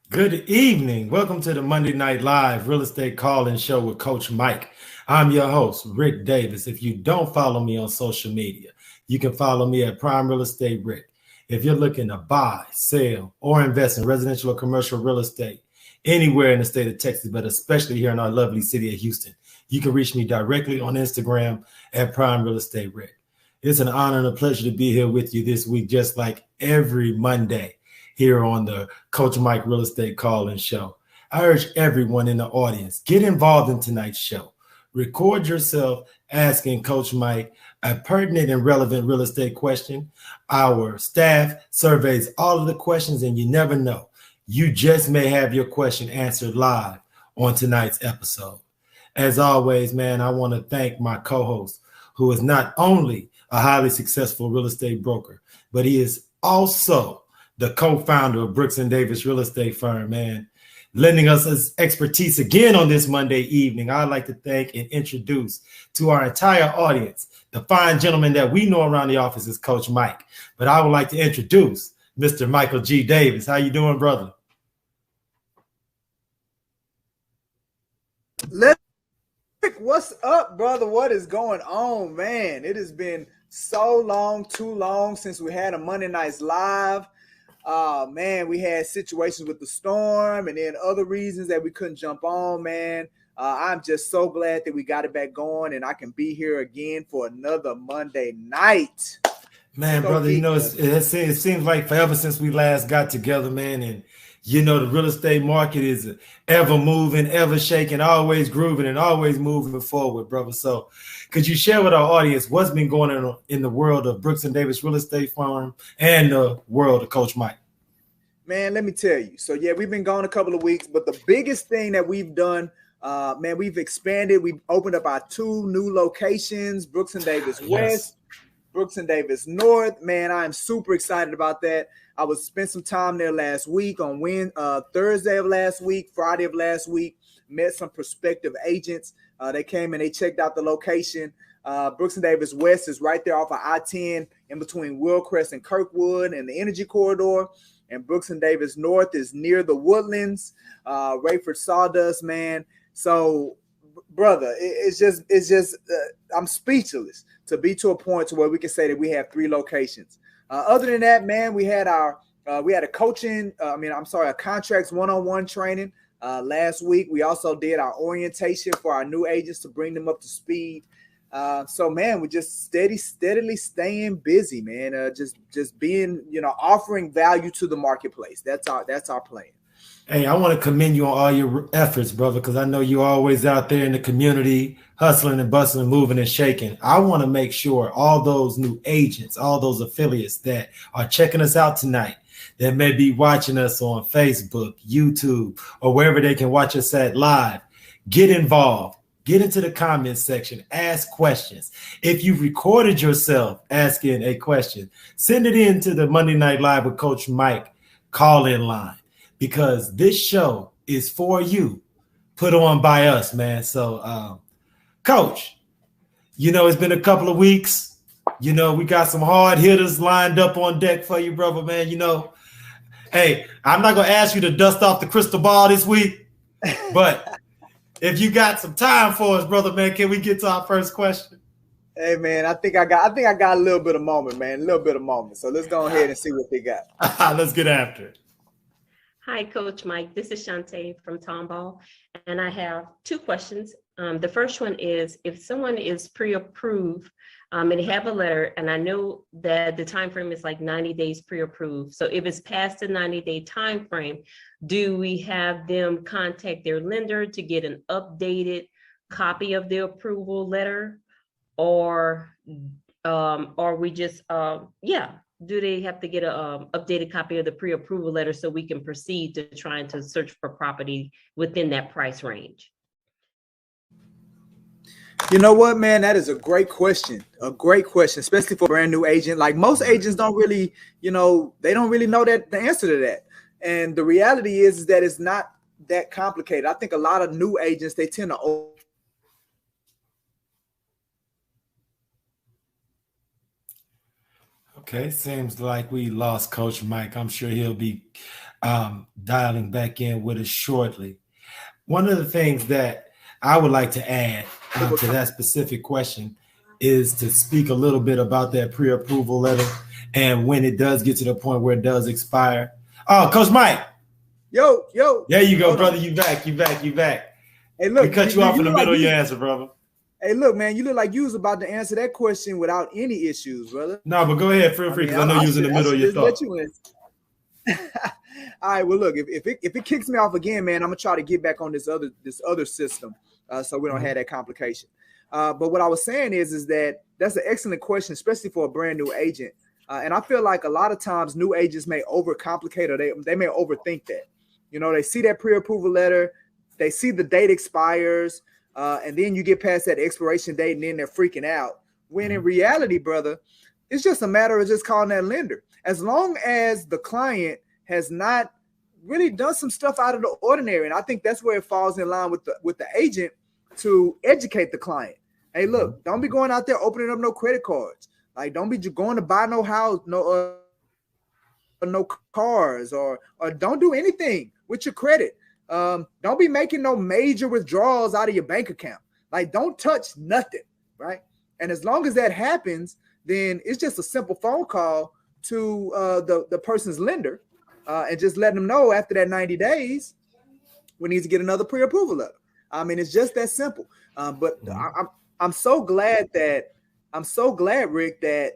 Good evening. Welcome to the Monday Night Live Real Estate Call-In Show with Coach Mike. I'm your host, Rick Davis. If you don't follow me on social media, you can follow me at Prime Real Estate Rick. If you're looking to buy, sell, or invest in residential or commercial real estate anywhere in the state of Texas, but especially here in our lovely city of Houston, you can reach me directly on Instagram at Prime Real Estate Rick. It's an honor and a pleasure to be here with you this week, just like every Monday here on the Coach Mike Real Estate Call-In Show. I urge everyone in the audience, get involved in tonight's show. Record yourself asking Coach Mike a pertinent and relevant real estate question. Our staff surveys all of the questions, and you never know. You just may have your question answered live on tonight's episode. As always, man, I want to thank my co-host, who is not only a highly successful real estate broker, but he is also the co-founder of Brooks and Davis Real Estate Firm, man, lending us his expertise again on this Monday evening. I'd like to thank and introduce to our entire audience the fine gentleman that we know around the office is Coach Mike. But I would like to introduce Mr. Michael G. Davis. How you doing, brother? What's up, brother? What is going on, man? It has been so long, too long since we had a Monday Nights Live. Man, we had situations with the storm and then other reasons that we couldn't jump on, man. I'm just so glad that we got it back going and I can be here again for another Monday night. Man, brother, you know, it seems like forever since we last got together, man. And, you know, the real estate market is ever moving, ever shaking, always grooving and always moving forward, brother. So could you share with our audience what's been going on in the world of Brooks and Davis Real Estate Firm and the world of Coach Mike? Man, let me tell you. So, yeah, we've been gone a couple of weeks, but the biggest thing that we've done, man, we've expanded. We've opened up our 2 new locations, Brooks and Davis West, Brooks and Davis North. Man, I'm super excited about that. I was spent some time there last week on Thursday of last week, Friday of last week, met some prospective agents. They came and they checked out the location. Brooks and Davis West is right there off of I-10 in between Willcrest and Kirkwood and the Energy Corridor. And Brooks and Davis North is near the Woodlands, Rayford Sawdust, man. So, brother, it's just I'm speechless to be to a point to where we can say that we have 3 locations. Other than that, man, we had a contracts one-on-one training last week. We also did our orientation for our new agents to bring them up to speed. So, man, we're just steadily staying busy, man. Just being, offering value to the marketplace. That's our plan. Hey, I want to commend you on all your efforts, brother, because I know you're always out there in the community, hustling and bustling, moving and shaking. I want to make sure all those new agents, all those affiliates that are checking us out tonight, that may be watching us on Facebook, YouTube, or wherever they can watch us at live, get involved. Get into the comments section, ask questions. If you recorded yourself asking a question, send it in to the Monday Night Live with Coach Mike call-in line, because this show is for you, put on by us, man. So, Coach, it's been a couple of weeks. We got some hard hitters lined up on deck for you, brother, man. Hey, I'm not going to ask you to dust off the crystal ball this week, but if you got some time for us, brother, man, can we get to our first question? Hey, man, I think I got a little bit of moment, man, a little bit of moment. So let's go ahead and see what they got. Let's get after it. Hi, Coach Mike. This is Shantae from Tomball, and I have 2 questions. The first one is, if someone is pre-approved and they have a letter, and I know that the time frame is like 90 days pre-approved. So if it's past the 90-day time frame, do we have them contact their lender to get an updated copy of the approval letter, or we just do they have to get a updated copy of the pre-approval letter so we can proceed to trying to search for property within that price range? You know what, man? That is a great question. A great question, especially for a brand new agent. Like, most agents don't really, they don't really know the answer to that. And the reality is that it's not that complicated. I think a lot of new agents, they tend to Okay, seems like we lost Coach Mike. I'm sure he'll be dialing back in with us shortly. One of the things that I would like to add to that specific question is to speak a little bit about that pre-approval letter and when it does get to the point where it does expire. Oh, Coach Mike. Yo. There you go, brother. You back. Hey, look. We cut you off in the middle of your answer, brother. Hey, look, man, you look like you was about to answer that question without any issues, brother. No, but go ahead. Feel free, because I know you was in the middle of your thought. All right, well, look, if it kicks me off again, man, I'm gonna try to get back on this other system, so we don't have that complication. But what I was saying is that that's an excellent question, especially for a brand new agent. And I feel like a lot of times new agents may overcomplicate, or they may overthink that. You know, they see that pre-approval letter, they see the date expires, and then you get past that expiration date, and then they're freaking out. When in reality, brother, it's just a matter of just calling that lender. As long as the client has not really done some stuff out of the ordinary, and I think that's where it falls in line with the agent to educate the client. Hey, look, don't be going out there opening up no credit cards. Like, don't be going to buy no house, no cars, or don't do anything with your credit. Don't be making no major withdrawals out of your bank account. Like, don't touch nothing, right? And as long as that happens, then it's just a simple phone call to the person's lender, and just letting them know after that 90 days we need to get another pre-approval letter. I mean, it's just that simple. But I'm so glad, Rick, that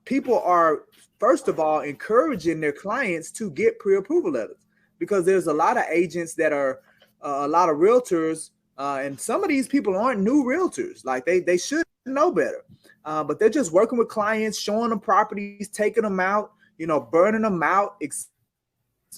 people are, first of all, encouraging their clients to get pre-approval letters, because there's a lot of agents that are a lot of realtors, and some of these people aren't new realtors. Like, they should know better, but they're just working with clients, showing them properties, taking them out, burning them out,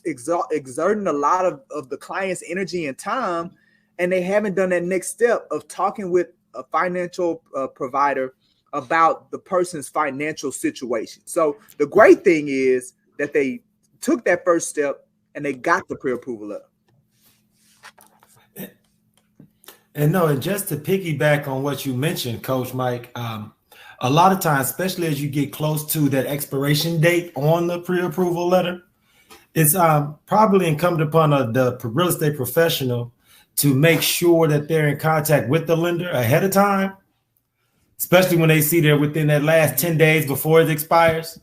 exerting a lot of the client's energy and time, and they haven't done that next step of talking with a financial provider about the person's financial situation. So the great thing is that they took that first step and they got the pre-approval letter. And just to piggyback on what you mentioned, Coach Mike, a lot of times, especially as you get close to that expiration date on the pre-approval letter, it's probably incumbent upon the real estate professional to make sure that they're in contact with the lender ahead of time, especially when they see they're within that last 10 days before it expires,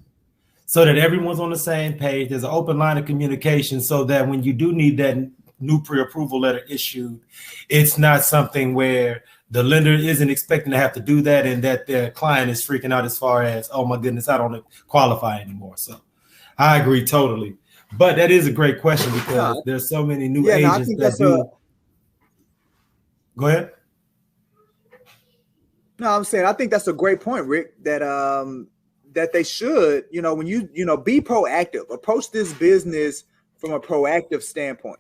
so that everyone's on the same page. There's an open line of communication, so that when you do need that new pre-approval letter issued, it's not something where the lender isn't expecting to have to do that and that their client is freaking out as far as, oh my goodness, I don't qualify anymore. So I agree totally. But that is a great question, because there's so many new agents that do. Go ahead. No, I'm saying I think that's a great point, Rick, that that they should, when you be proactive, approach this business from a proactive standpoint.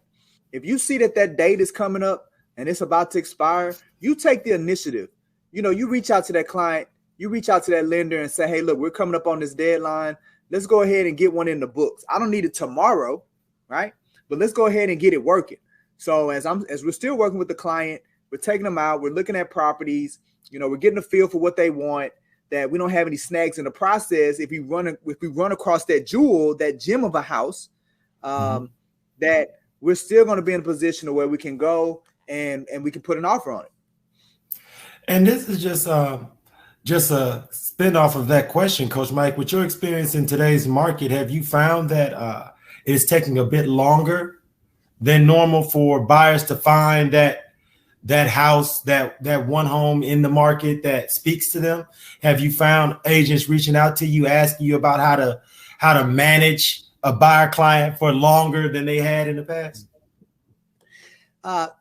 If you see that date is coming up and it's about to expire, you take the initiative. You reach out to that client, you reach out to that lender and say, hey, look, we're coming up on this deadline. Let's go ahead and get one in the books. I don't need it tomorrow, right? But let's go ahead and get it working. So as we're still working with the client, we're taking them out, we're looking at properties, we're getting a feel for what they want, that we don't have any snags in the process. If we run across that gem of a house, that we're still going to be in a position where we can go and we can put an offer on it. And this is just a spin off of that question, Coach Mike. With your experience in today's market, have you found that it is taking a bit longer than normal for buyers to find that house, that one home in the market that speaks to them? Have you found agents reaching out to you, asking you about how to manage a buyer client for longer than they had in the past?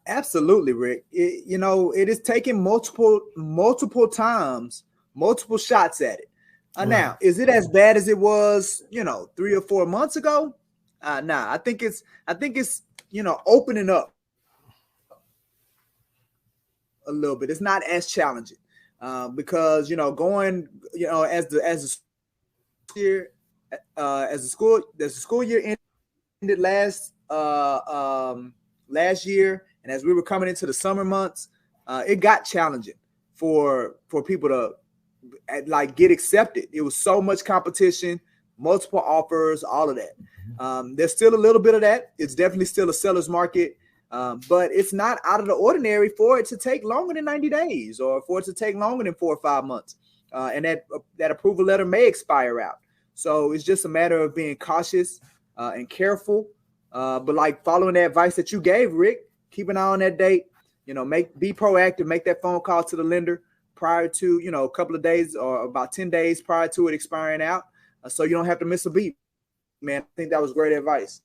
Absolutely, Rick. It is taking multiple times, multiple shots at it. Now, is it as bad as it was, 3 or 4 months ago? Nah, I think it's opening up a little bit. It's not as challenging because going as the school year ended last year, and as we were coming into the summer months, it got challenging for people to get accepted. It was so much competition. multiple offers, all of that. There's still a little bit of that. It's definitely still a seller's market, but it's not out of the ordinary for it to take longer than 90 days or for it to take longer than 4 or 5 months. And that approval letter may expire out. So it's just a matter of being cautious and careful. But like following the advice that you gave, Rick, keep an eye on that date, be proactive, make that phone call to the lender prior to, a couple of days or about 10 days prior to it expiring out. So you don't have to miss a beat, man. I think that was great advice.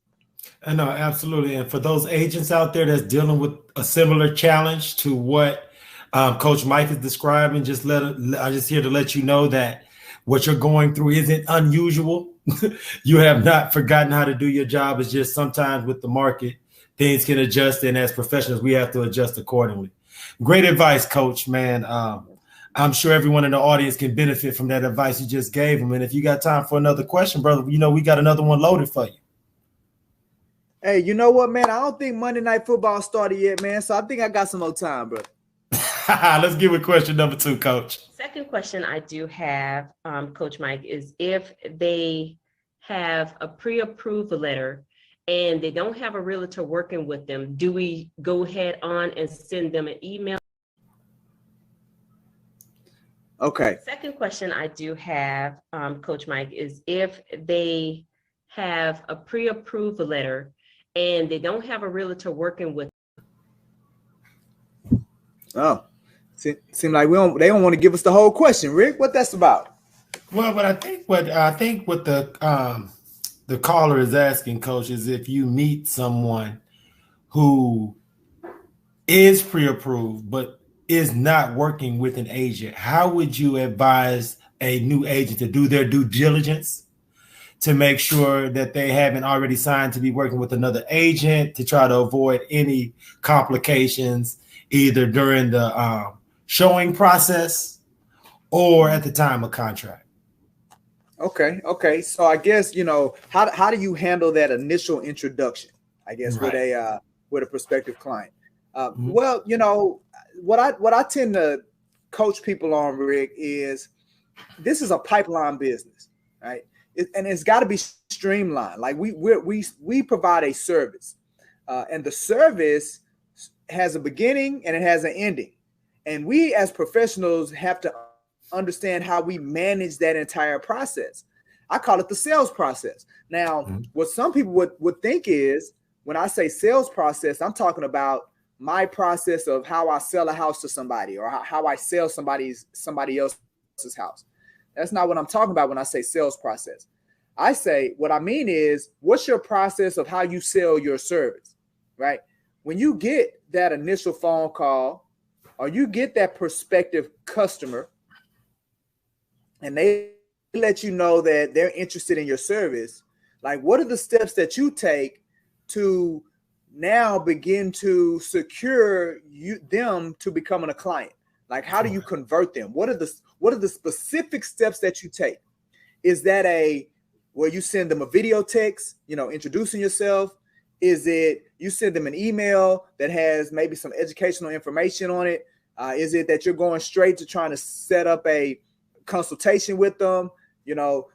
I know, absolutely. And for those agents out there that's dealing with a similar challenge to what Coach Mike is describing, I'm just here to let you know that what you're going through isn't unusual. You have not forgotten how to do your job. It's just sometimes with the market, things can adjust. And as professionals, we have to adjust accordingly. Great advice, Coach, man. I'm sure everyone in the audience can benefit from that advice you just gave them. And if you got time for another question, brother, we got another one loaded for you. Hey, you know what, man? I don't think Monday Night Football started yet, man. So I think I got some more time, bro. Let's give it question number 2, Coach. Second question I do have, Coach Mike, is if they have a pre-approved letter and they don't have a realtor working with them, do we go ahead on and send them an email? Okay. Second question I do have, Coach Mike, is if they have a pre-approved letter and they don't have a realtor working with them. Oh, seem like they don't want to give us the whole question, Rick. What that's about? Well, but I think what the caller is asking, Coach, is if you meet someone who is pre-approved but is not working with an agent, how would you advise a new agent to do their due diligence to make sure that they haven't already signed to be working with another agent, to try to avoid any complications either during the showing process or at the time of contract? Okay. So I guess, how do you handle that initial introduction, I guess, right, with a prospective client? Well, what I tend to coach people on, Rick, is this is a pipeline business, right? And it's got to be streamlined. Like we provide a service, and the service has a beginning and it has an ending, and we as professionals have to understand how we manage that entire process. I call it the sales process. Now, what some people would think is when I say sales process, I'm talking about my process of how I sell a house to somebody or how I sell somebody else's house. That's not what I'm talking about when I say sales process. I say what I mean is, what's your process of how you sell your service, right? When you get that initial phone call or you get that prospective customer and they let you know that they're interested in your service, like what are the steps that you take to now begin to secure them to becoming a client? Like, how do you convert them? What are the specific steps that you take? Is that where you send them a video text, introducing yourself? Is it you send them an email that has maybe some educational information on it? Is it that you're going straight to trying to set up a consultation with them?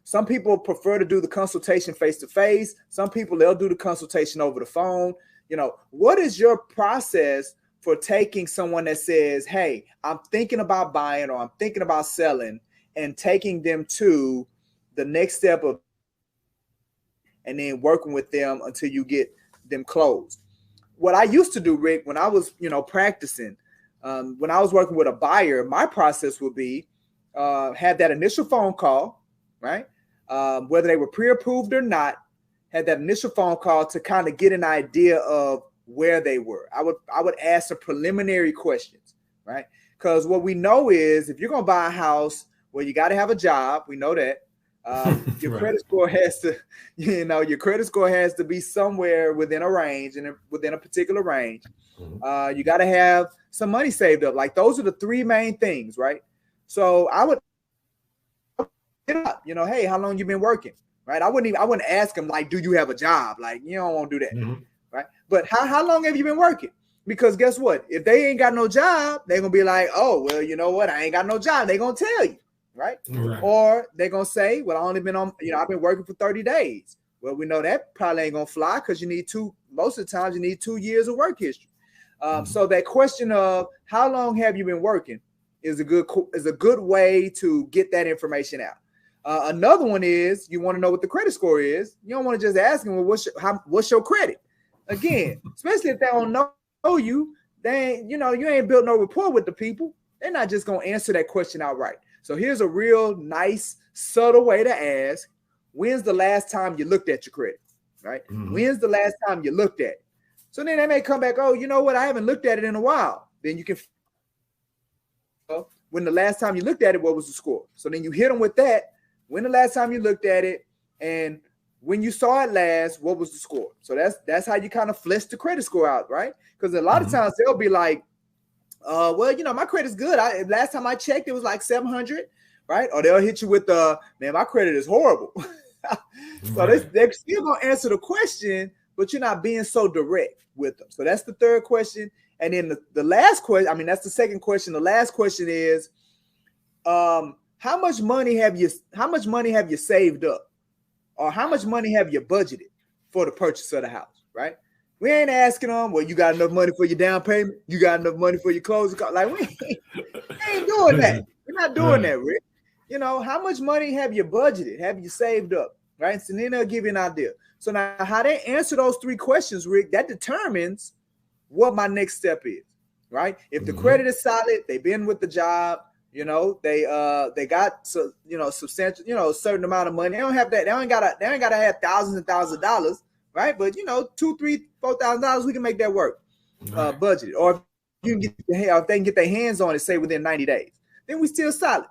Some people prefer to do the consultation face-to-face. Some people, they'll do the consultation over the phone. What is your process for taking someone that says, hey, I'm thinking about buying or I'm thinking about selling, and taking them to the next step of, and then working with them until you get them closed? What I used to do, Rick, when I was, practicing, when I was working with a buyer, my process would be have that initial phone call, right? Whether they were pre-approved or not, had that initial phone call to kind of get an idea of where they were. I would ask some preliminary questions, right? Because what we know is if you're going to buy a house, well, you got to have a job. We know that. Your right. Credit score has to, your credit score has to be somewhere within a range and within a particular range. You got to have some money saved up. Like those are the three main things, right? So I would, hey, how long you been working? Right. I wouldn't ask them like, do you have a job? Like, you don't want to do that. Right. But how long have you been working? Because guess what? If they ain't got no job, they're going to be like, oh, well, you know what? I ain't got no job. They're going to tell you. right? Or they're going to say, well, I only been on, I've been working for 30 days. Well, we know that probably ain't going to fly because most of the times you need 2 years of work history. So that question of how long have you been working is a good way to get that information out. Another one is you want to know what the credit score is. You don't want to just ask them, well, what's your credit? Again, especially if they don't know you, you ain't built no rapport with the people. They're not just going to answer that question outright. So here's a real nice, subtle way to ask, when's the last time you looked at your credit, right? When's the last time you looked at it? So then they may come back, oh, you know what? I haven't looked at it in a while. Then you can, when the last time you looked at it, what was the score? So then you hit them with that. When the last time you looked at it, and when you saw it last, what was the score? So that's how you kind of flesh the credit score out, right? Because a lot of times they'll be like, well, my credit's good. Last time I checked, it was like 700, right? Or they'll hit you with man, my credit is horrible. So they're still gonna answer the question, but you're not being so direct with them. So that's the third question. And then the last question, that's the second question. The last question is, how much money have you saved up? Or how much money have you budgeted for the purchase of the house, right? We ain't asking them, well, you got enough money for your down payment? You got enough money for your closing costs? Like, we ain't doing that. We're not doing that, Rick. How much money have you budgeted? Have you saved up, right? So then they'll give you an idea. So now how they answer those three questions, Rick, that determines what my next step is, right? If the credit is solid, they've been with the job, they got substantial, a certain amount of money. They don't have that. They ain't gotta have thousands and thousands of dollars, right? But $2,000, $3,000, $4,000, we can make that work. Budget, or if you can if they can get their hands on it, say within 90 days, then we still solid.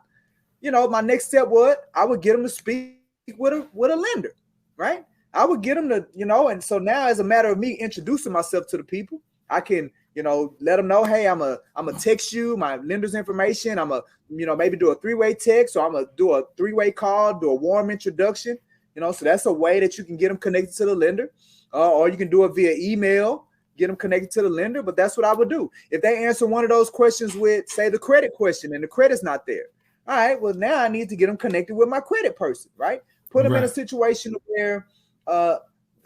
My next step I would get them to speak with a lender, right? I would get them to, and so now as a matter of me introducing myself to the people, I can, let them know, hey, I'm a text you my lender's information. I'm a, maybe do a 3-way text, or I'm gonna do a 3-way call, do a warm introduction, so that's a way that you can get them connected to the lender, or you can do it via email, get them connected to the lender. But that's what I would do. If they answer one of those questions with, say, the credit question, and the credit's not there. All right, well, now I need to get them connected with my credit person, right? Put them in a situation where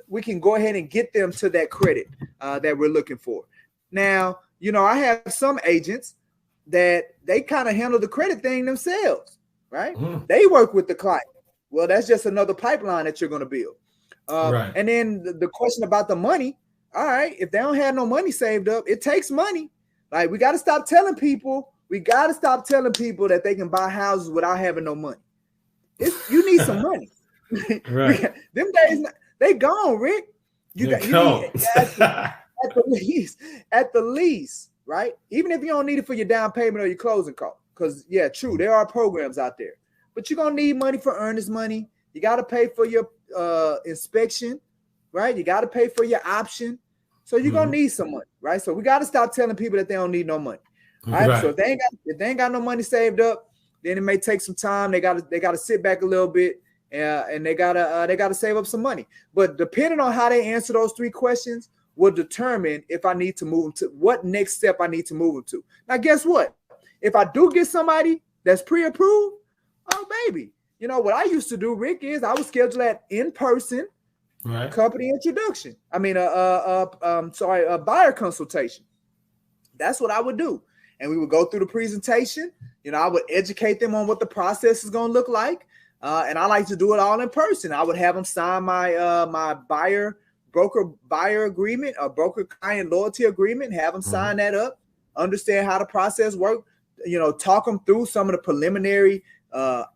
we can go ahead and get them to that credit that we're looking for. Now, I have some agents that they kind of handle the credit thing themselves, right? They work with the client. Well, that's just another pipeline that you're going to build. And then the question about the money. All right, if they don't have no money saved up, it takes money. Like, we got to stop telling people. That they can buy houses without having no money. You need some money. Them days, they gone, Rick. You need at the least, right? Even if you don't need it for your down payment or your closing cost, because true, there are programs out there, but you're gonna need money for earnest money. You got to pay for your inspection, right? You got to pay for your option, so you're gonna need some money, right? So we got to stop telling people that they don't need no money. All right. So if they ain't got no money saved up, then it may take some time. They gotta sit back a little bit, and they gotta save up some money. But depending on how they answer those three questions will determine if I need to move them to what next step I need to move them to. Now, guess what? If I do get somebody that's pre-approved, oh baby, what I used to do, Rick, is I would schedule that in-person company introduction. A buyer consultation. That's what I would do. And we would go through the presentation. I would educate them on what the process is going to look like. And I like to do it all in person. I would have them sign my my broker-buyer agreement, a broker-client loyalty agreement, have them sign that up, understand how the process works, talk them through some of the preliminary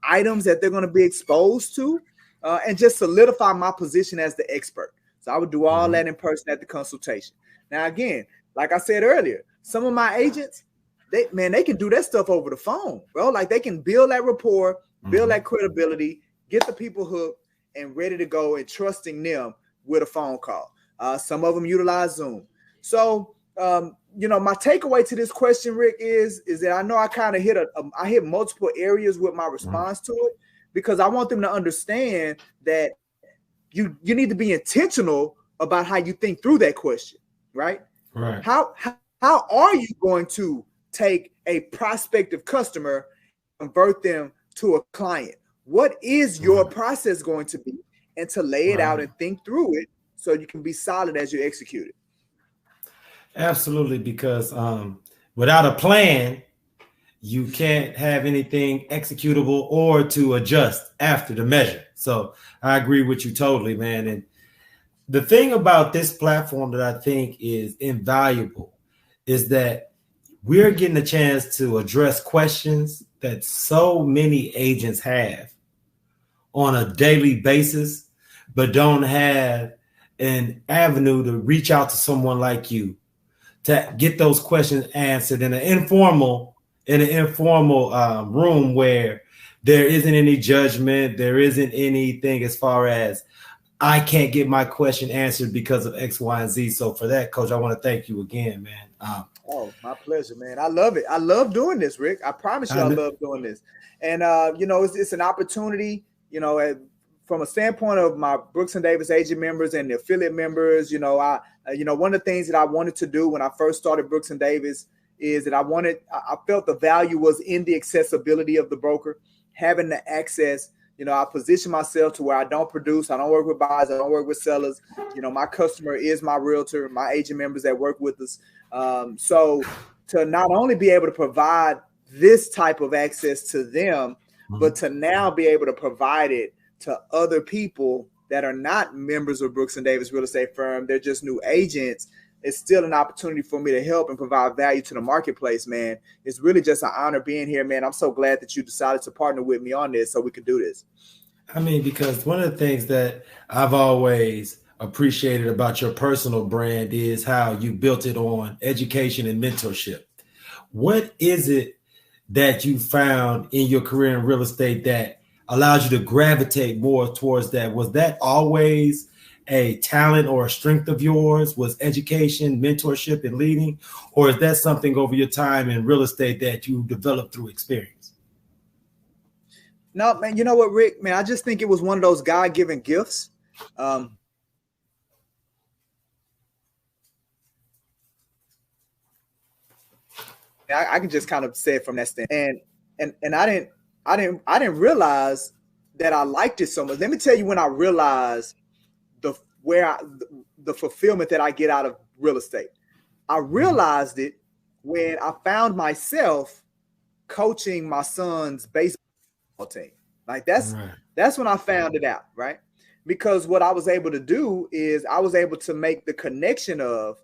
items that they're going to be exposed to, and just solidify my position as the expert. So I would do all that in person at the consultation. Now, again, like I said earlier, some of my agents, they can do that stuff over the phone, bro. Like, they can build that rapport, build that credibility, get the people hooked and ready to go, and trusting them with a phone call. Some of them utilize Zoom. So, my takeaway to this question, Rick, is that I know I kind of hit multiple areas with my response to it, because I want them to understand that you need to be intentional about how you think through that question, right? Right. How are you going to take a prospective customer, convert them to a client? What is your process going to be? And to lay it out and think through it so you can be solid as you execute it. Absolutely, because without a plan, you can't have anything executable or to adjust after the measure. So I agree with you totally, man. And the thing about this platform that I think is invaluable is that we're getting a chance to address questions that so many agents have on a daily basis, but don't have an avenue to reach out to someone like you to get those questions answered in an informal room where there isn't any judgment, there isn't anything as far as I can't get my question answered because of X, Y, and Z. So for that, Coach, I want to thank you again, man. Oh, my pleasure, man. I love it. I love doing this, Rick. I promise you I love doing this. And, it's an opportunity, from a standpoint of my Brooks and Davis agent members and the affiliate members, one of the things that I wanted to do when I first started Brooks and Davis is that I felt the value was in the accessibility of the broker, having the access. I position myself to where I don't produce, I don't work with buyers, I don't work with sellers. My customer is my realtor, my agent members that work with us. So to not only be able to provide this type of access to them, but to now be able to provide it to other people that are not members of Brooks and Davis Real Estate Firm, they're just new agents. It's still an opportunity for me to help and provide value to the marketplace, man. It's really just an honor being here, man. I'm so glad that you decided to partner with me on this so we could do this. I mean, because one of the things that I've always appreciated about your personal brand is how you built it on education and mentorship. What is it that you found in your career in real estate that allows you to gravitate more towards that? Was that always a talent or a strength of yours? Was education, mentorship, and leading? Or is that something over your time in real estate that you developed through experience? No, man, you know what, Rick? Man, I just think it was one of those God-given gifts. I can just kind of say it from that standpoint. And I didn't realize that I liked it so much. Let me tell you when I realized the fulfillment that I get out of real estate. I realized it when I found myself coaching my son's baseball team. Like that's when I found it out, right? Because what I was able to do is I was able to make the connection of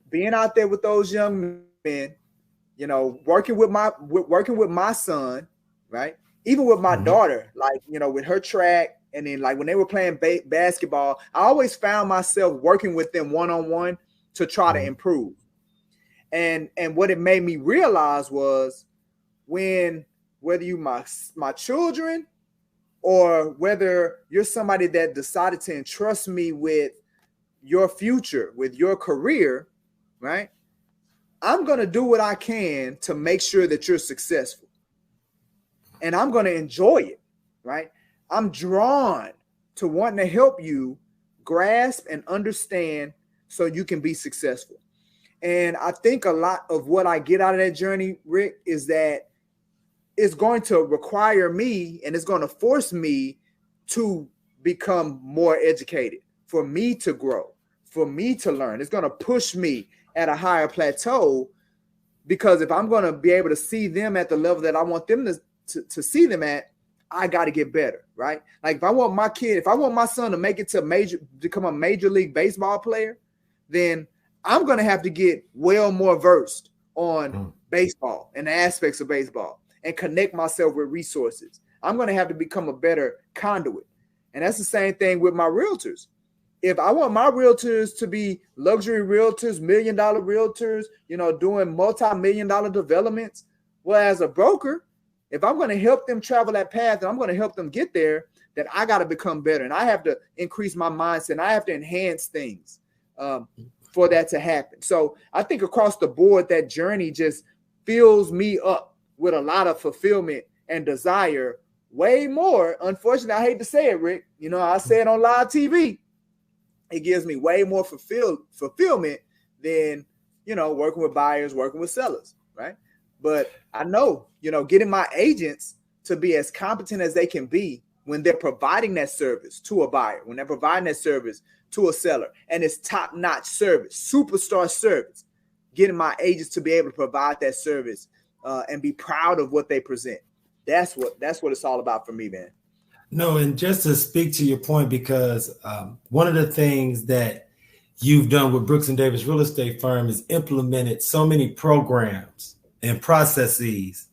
being out there with those young men, working with my son, right? Even with my daughter, like, with her track. And then like when they were playing basketball, I always found myself working with them one-on-one to try to improve. And what it made me realize was whether you my children or whether you're somebody that decided to entrust me with your future, with your career, right? I'm going to do what I can to make sure that you're successful. And I'm going to enjoy it, right? I'm drawn to wanting to help you grasp and understand so you can be successful. And I think a lot of what I get out of that journey, Rick, is that it's going to require me and it's going to force me to become more educated, for me to grow, for me to learn. It's going to push me at a higher plateau, because if I'm going to be able to see them at the level that I want them to see them at, I got to get better, right? Like if I want my son to make it to become a major league baseball player, then I'm going to have to get well more versed on baseball and the aspects of baseball and connect myself with resources. I'm going to have to become a better conduit. And that's the same thing with my realtors. If I want my realtors to be luxury realtors, $1 million realtors, doing multi-million-dollar developments, well, as a broker, if I'm going to help them travel that path and I'm going to help them get there, then I got to become better. And I have to increase my mindset and I have to enhance things for that to happen. So I think across the board, that journey just fills me up with a lot of fulfillment and desire, way more. Unfortunately, I hate to say it, Rick. I say it on live TV. It gives me way more fulfillment than, working with buyers, working with sellers, right? But I know, getting my agents to be as competent as they can be when they're providing that service to a buyer, when they're providing that service to a seller, and it's top-notch service, superstar service, getting my agents to be able to provide that service and be proud of what they present. That's what it's all about for me, man. No, and just to speak to your point, because one of the things that you've done with Brooks and Davis Real Estate Firm is implemented so many programs and processes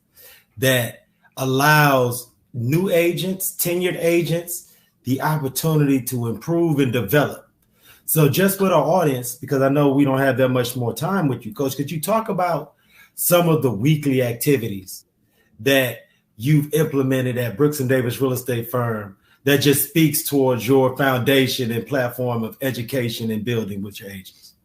that allows new agents, tenured agents, the opportunity to improve and develop. So just with our audience, because I know we don't have that much more time with you, Coach, could you talk about some of the weekly activities that you've implemented at Brooks and Davis Real Estate Firm that just speaks towards your foundation and platform of education and building with your agents?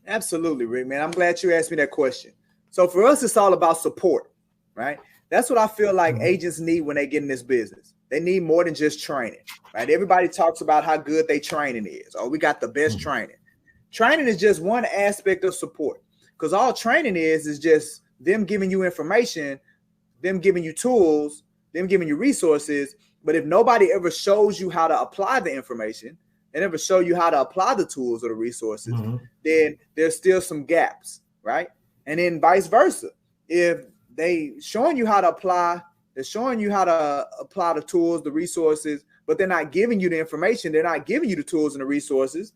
Absolutely, Rick, man. I'm glad you asked me that question. So for us, it's all about support, right? That's what I feel like agents need when they get in this business. They need more than just training, right? Everybody talks about how good their training is. Oh, we got the best training. Training is just one aspect of support, because all training is just them giving you information, them giving you tools, them giving you resources. But if nobody ever shows you how to apply the information, they never show you how to apply the tools or the resources, then there's still some gaps, right? And then vice versa. If they showing you how to apply, they're showing you how to apply the tools, the resources, but they're not giving you the information, they're not giving you the tools and the resources,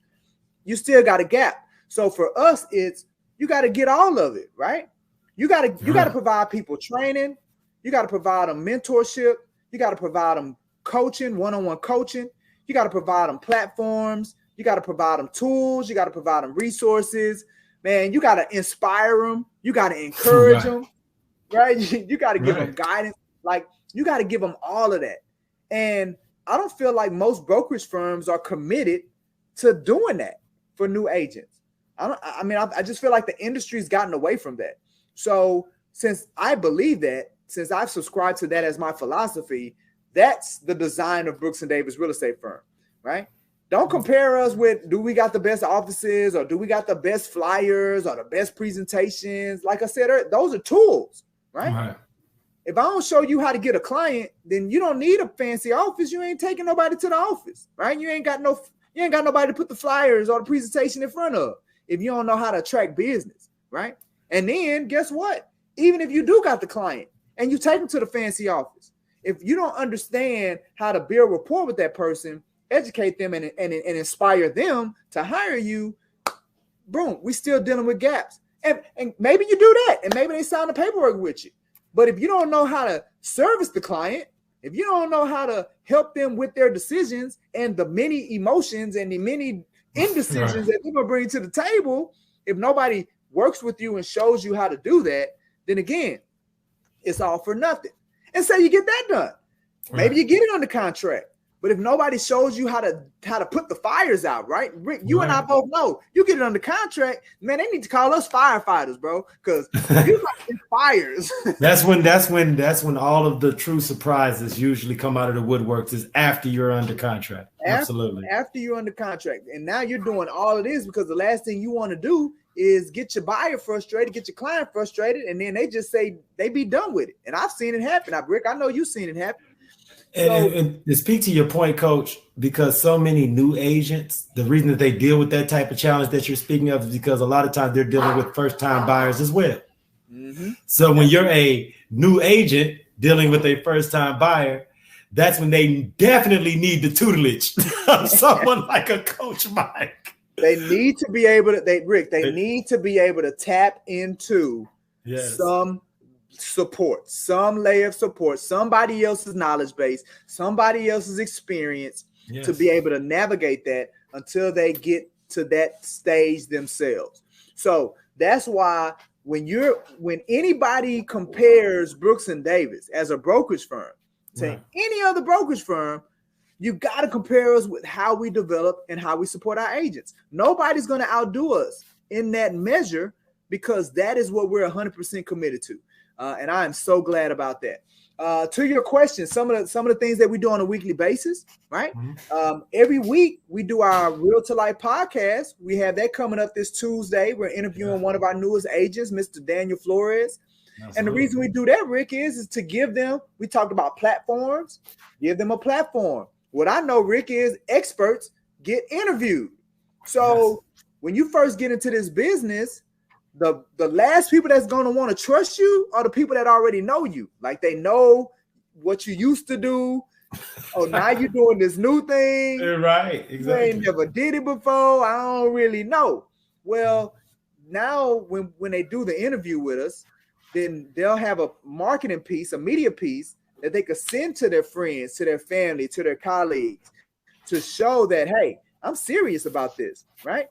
you still got a gap. So for us, it's you got to get all of it, right? You got to provide people training, you got to provide them mentorship, you got to provide them coaching, one-on-one coaching, you got to provide them platforms, you got to provide them tools, you got to provide them resources, man. You got to inspire them, you got to encourage them, right? You got to give them guidance, like you got to give them all of that. And I don't feel like most brokerage firms are committed to doing that for new agents. I just feel like the industry's gotten away from that. So since I believe that, since I've subscribed to that as my philosophy, that's the design of Brooks and Davis Real Estate Firm, right? Don't compare us with, do we got the best offices or do we got the best flyers or the best presentations? Like I said, those are tools, right? If I don't show you how to get a client, then you don't need a fancy office. You ain't taking nobody to the office, right? You ain't got nobody to put the flyers or the presentation in front of if you don't know how to attract business, right? And then guess what? Even if you do got the client and you take them to the fancy office, if you don't understand how to build rapport with that person, educate them and inspire them to hire you, boom, we still dealing with gaps. And maybe you do that, and maybe they sign the paperwork with you. But if you don't know how to service the client, if you don't know how to help them with their decisions and the many emotions and the many indecisions that they're going to bring to the table, if nobody works with you and shows you how to do that, then again, it's all for nothing. And say you get that done. Maybe you get it under contract. But if nobody shows you how to put the fires out, right? Rick, you and I both know you get it under contract, man. They need to call us firefighters, bro, because you got fires. That's when all of the true surprises usually come out of the woodworks is after you're under contract. Absolutely, after you're under contract, and now you're doing all of this because the last thing you want to do is get your buyer frustrated, get your client frustrated, and then they just say they be done with it. And I've seen it happen. Rick, I know you've seen it happen. And to speak to your point, Coach, because so many new agents, the reason that they deal with that type of challenge that you're speaking of is because a lot of times they're dealing with first-time buyers as well. So when you're a new agent dealing with a first-time buyer, that's when they definitely need the tutelage of someone like a Coach Mike. They need to be able to, they need to be able to tap into some support, some layer of support, somebody else's knowledge base, somebody else's experience to be able to navigate that until they get to that stage themselves. So that's why when anybody compares Brooks and Davis as a brokerage firm to any other brokerage firm, you got to compare us with how we develop and how we support our agents. Nobody's going to outdo us in that measure because that is what we're 100% committed to. And I am so glad about that. To your question, some of the things that we do on a weekly basis, right? Every week we do our Real to Life podcast. We have that coming up this Tuesday. We're interviewing one of our newest agents, Mr. Daniel Flores. Absolutely. And the reason we do that, Rick, is to give them, we talked about platforms, give them a platform. What I know, Rick, is experts get interviewed. So when you first get into this business, the last people that's going to want to trust you are the people that already know you. Like they know what you used to do. Oh, now you're doing this new thing. Right, exactly. You ain't never did it before. I don't really know. Well, now when they do the interview with us, then they'll have a marketing piece, a media piece that they could send to their friends, to their family, to their colleagues to show that, hey, I'm serious about this, right?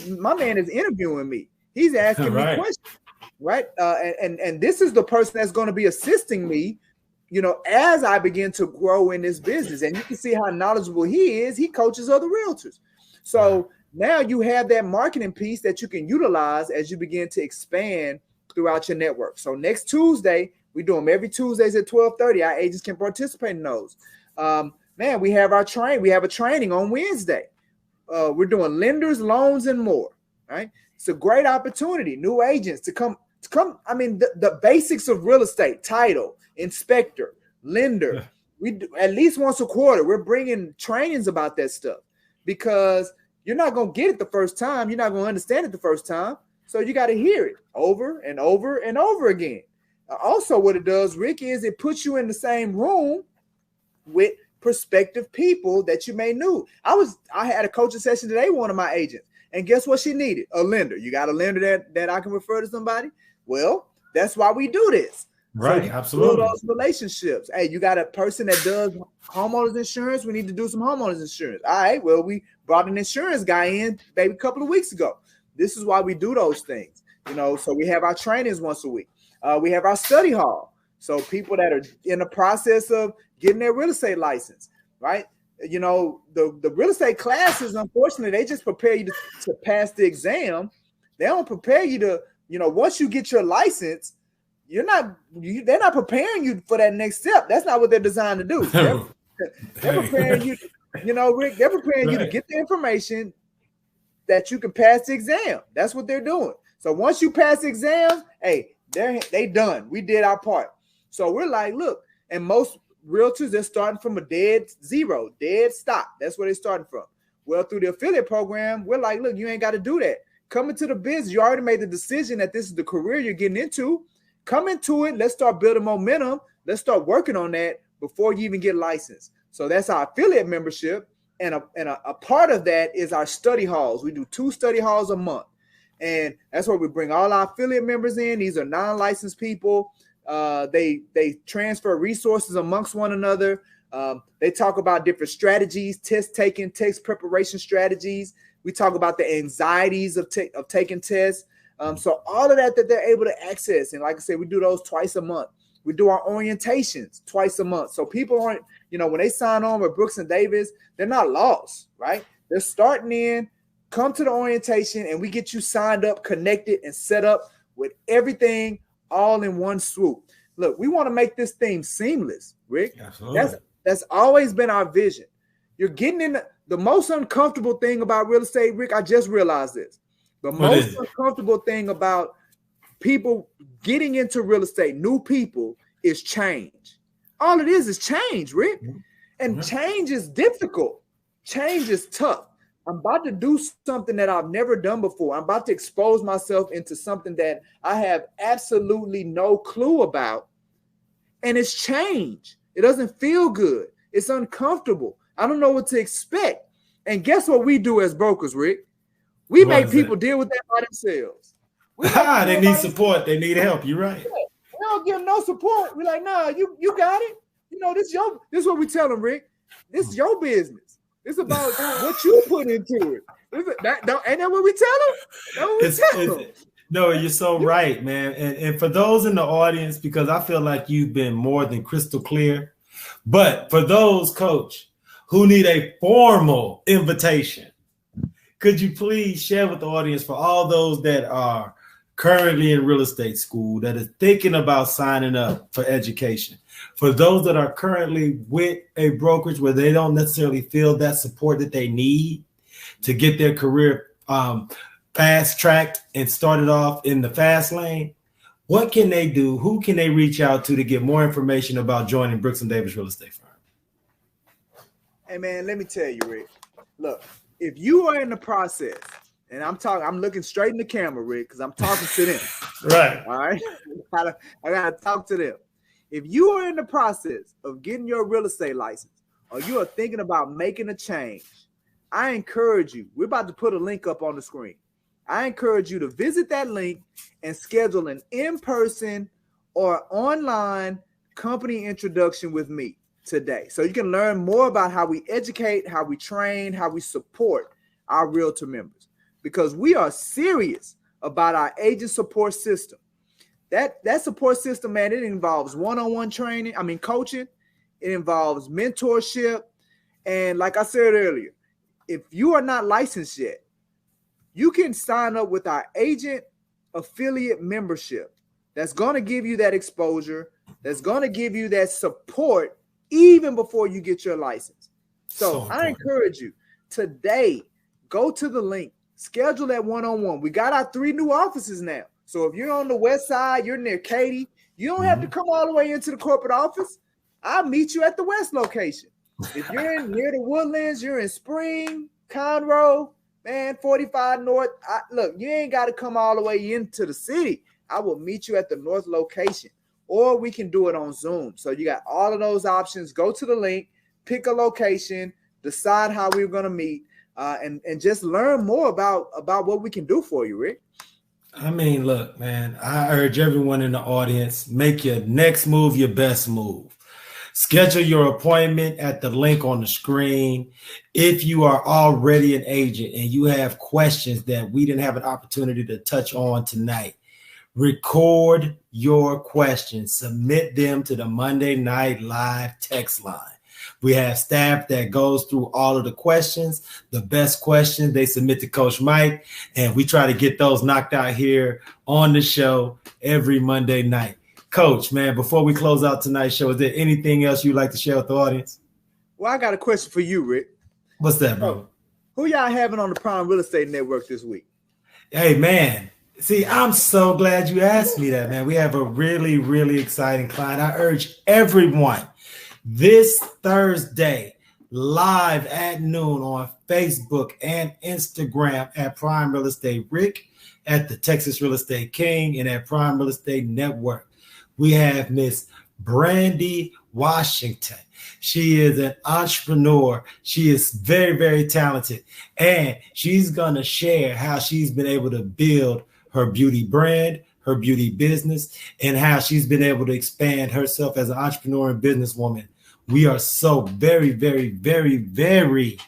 My man is interviewing me. He's asking me questions, right? And this is the person that's going to be assisting me, you know, as I begin to grow in this business. And you can see how knowledgeable he is. He coaches other realtors. So now you have that marketing piece that you can utilize as you begin to expand throughout your network. So next Tuesday, we do them every Tuesdays at 12:30. Our agents can participate in those. Man, we have our train. We have a training on Wednesday. We're doing lenders, loans, and more. Right? It's a great opportunity. New agents to come. I mean, the basics of real estate: title, inspector, lender. We do, at least once a quarter, we're bringing trainings about that stuff because you're not going to get it the first time. You're not going to understand it the first time. So you got to hear it over and over and over again. Also, what it does, Rick, is it puts you in the same room with prospective people that you may know. I had a coaching session today, one of my agents, and guess what she needed? A lender. You got a lender that I can refer to somebody? Well, that's why we do this. Right, so absolutely. Build those relationships. Hey, you got a person that does homeowners insurance. We need to do some homeowners insurance. All right, well, we brought an insurance guy in maybe a couple of weeks ago. This is why we do those things, you know. So we have our trainings once a week. We have our study hall. So people that are in the process of getting their real estate license, right? You know, the real estate classes, unfortunately, they just prepare you to pass the exam. They don't prepare you to, you know, once you get your license, they're not preparing you for that next step. That's not what they're designed to do. They're preparing you, you know, Rick, they're preparing you to get the information that you can pass the exam. That's what they're doing. So once you pass the exam, hey, they done. We did our part. So we're like, look, and most realtors, they're starting from a dead zero, dead stop. That's where they're starting from. Well, through the affiliate program, we're like, look, you ain't got to do that. Come into the business. You already made the decision that this is the career you're getting into. Come into it. Let's start building momentum. Let's start working on that before you even get licensed. So that's our affiliate membership. And a part of that is our study halls. We do 2 study halls a month. And that's where we bring all our affiliate members in. These are non-licensed people. They transfer resources amongst one another. They talk about different strategies, test taking, test preparation strategies. We talk about the anxieties of taking tests. So all of that they're able to access. And like I said, we do those twice a month. We do our orientations twice a month. So people aren't, you know, when they sign on with Brooks and Davis, they're not lost, right? They're starting in, come to the orientation, and we get you signed up, connected, and set up with everything all in one swoop. Look, we want to make this thing seamless, Rick. Absolutely. That's always been our vision. You're getting in the most uncomfortable thing about real estate, Rick. I just realized this. The most uncomfortable thing about people getting into real estate, new people, is change. All it is change, Rick. And change is difficult. Change is tough. I'm about to do something that I've never done before. I'm about to expose myself into something that I have absolutely no clue about. And it's change. It doesn't feel good. It's uncomfortable. I don't know what to expect. And guess what we do as brokers, Rick? We make people deal with that by themselves. They need support. They need help. You're right. We don't give them no support. We're like, nah, you got it. You know, this is what we tell them, Rick. This is your business. It's about what you put into it. Ain't that what we tell them? No, you're so right, man. And for those in the audience, because I feel like you've been more than crystal clear, but for those, Coach, who need a formal invitation, could you please share with the audience, for all those that are currently in real estate school, that is thinking about signing up for education, for those that are currently with a brokerage where they don't necessarily feel that support that they need to get their career fast tracked and started off in the fast lane, what can they do? Who can they reach out to get more information about joining Brooks and Davis Real Estate Firm? Hey man, let me tell you, Rick. Look, if you are in the process, and I'm looking straight in the camera, Rick, because I'm talking to them. Right. All right. I gotta talk to them. If you are in the process of getting your real estate license, or you are thinking about making a change, I encourage you. We're about to put a link up on the screen. I encourage you to visit that link and schedule an in-person or online company introduction with me today. So you can learn more about how we educate, how we train, how we support our realtor members, because we are serious about our agent support system. That support system, man, it involves one-on-one training, coaching. It involves mentorship. And like I said earlier, if you are not licensed yet, you can sign up with our agent affiliate membership. That's going to give you that exposure. That's going to give you that support even before you get your license. So I encourage you today, go to the link, schedule that one-on-one. We got our 3 new offices now. So if you're on the west side, you're near Katy, you don't have to come all the way into the corporate office. I'll meet you at the west location. If you're near the Woodlands, you're in Spring, Conroe, man, 45 North. Look, you ain't got to come all the way into the city. I will meet you at the north location, or we can do it on Zoom. So you got all of those options. Go to the link, pick a location, decide how we're going to meet, and just learn more about what we can do for you, Rick. Look, man, I urge everyone in the audience, make your next move your best move. Schedule your appointment at the link on the screen. If you are already an agent and you have questions that we didn't have an opportunity to touch on tonight, record your questions, submit them to the Monday Night Live text line. We have staff that goes through all of the questions. The best questions they submit to Coach Mike, and we try to get those knocked out here on the show every Monday night. Coach, man, before we close out tonight's show, is there anything else you'd like to share with the audience? Well, I got a question for you, Rick. What's that, bro? Who y'all having on the Prime Real Estate Network this week? Hey, man. See, I'm so glad you asked me that, man. We have a really, really exciting client. I urge everyone this Thursday, live at noon on Facebook and Instagram at Prime Real Estate Rick, at the Texas Real Estate King, and at Prime Real Estate Network. We have Miss Brandy Washington. She is an entrepreneur. She is very, very talented. And she's going to share how she's been able to build her beauty brand, her beauty business, and how she's been able to expand herself as an entrepreneur and businesswoman. We are so very, very, very, very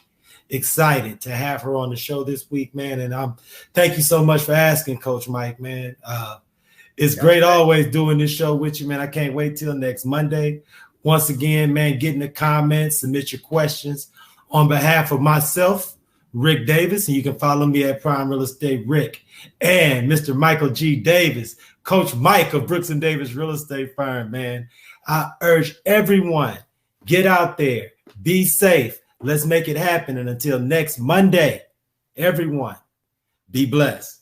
excited to have her on the show this week, man. And thank you so much for asking, Coach Mike, man. It's great always doing this show with you, man. I can't wait till next Monday. Once again, man, get in the comments, submit your questions. On behalf of myself, Rick Davis, and you can follow me at Prime Real Estate Rick, and Mr. Michael G. Davis, Coach Mike of Brooks and Davis Real Estate Firm, man. I urge everyone, get out there, be safe. Let's make it happen. And until next Monday, everyone, be blessed.